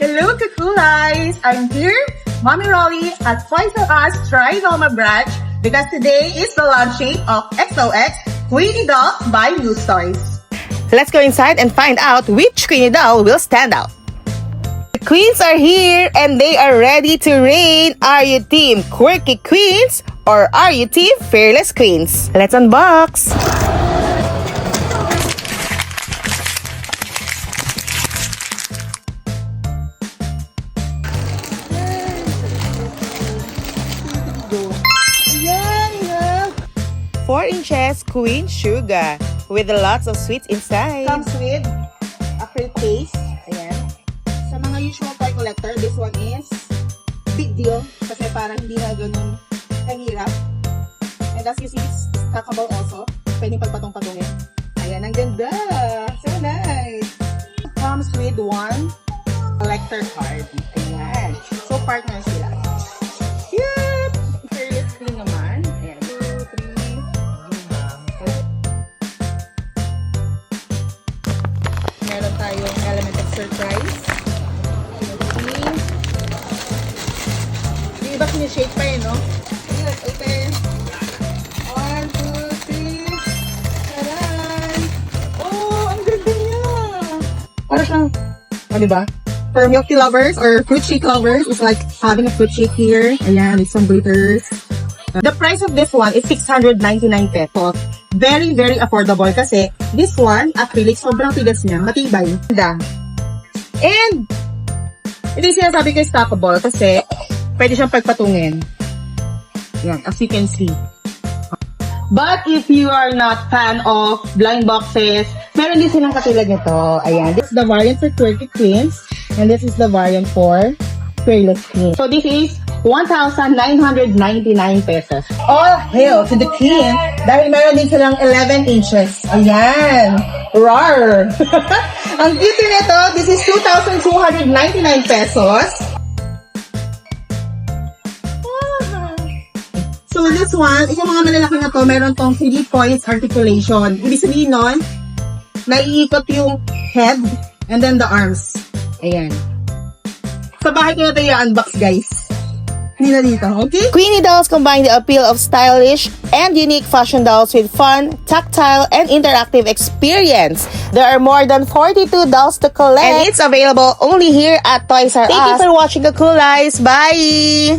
Hello, Kakulais! I'm here, Mommy Rolly at Toys R Us Trinoma branch because today is the launching of XOX Queenie Doll by News Toys. Let's go inside and find out which Queenie doll will stand out. The queens are here and they are ready to reign. Are you team quirky queens or are you team fearless queens? Let's unbox! Ayan! 4 inches Queen Sugar with lots of sweets inside. Comes with acrylic case. Ayan. Sa mga usual toy collector, this one is big deal kasi parang hindi na ganun kahirap. And as you see, it's stackable also. Pwedeng pagpatong-patungin. Ayan, ang ganda! So nice! Comes with one collector card. Ayan. So partner sila. Yep! Fearless clean naman. Ayan. 2, 3. Meron tayong element of surprise. Yung iba sinishake pa no? Okay, let's open. 1, 2, 3. Taran! Oh, ang ganda niya! Para siyang, diba? For milk tea lovers or fruit shake lovers, it's like having a fruit shake here. Ayan, with some glitters. The price of this one is 699 pesos. Very, very affordable kasi this one, acrylic, sobrang tigas niya, matibay. And, ito yung sinasabi ko stackable kasi pwede siyang pagpatungin. Yan, as you can see. But if you are not fan of blind boxes, meron din silang katulad nito. Ayan, this is the variant for quirky queens and this is the variant for fearless queens. So this is 1,999 pesos. All hail to the king dahil meron din silang 11 inches. Ayan! Rar! Ang cute nito, this is 2,299 pesos. So this one, yung mga malalaki na to, meron tong 3 points articulation. Ibig sabihin nun, naiikot yung head and then the arms. Ayan. Sa bahay ko na ito i-unbox, guys. Hindi na dito, okay? Queenie dolls combine the appeal of stylish and unique fashion dolls with fun, tactile, and interactive experience. There are more than 42 dolls to collect. And it's available only here at Toys R Us. Thank you for watching Kakulais. Bye!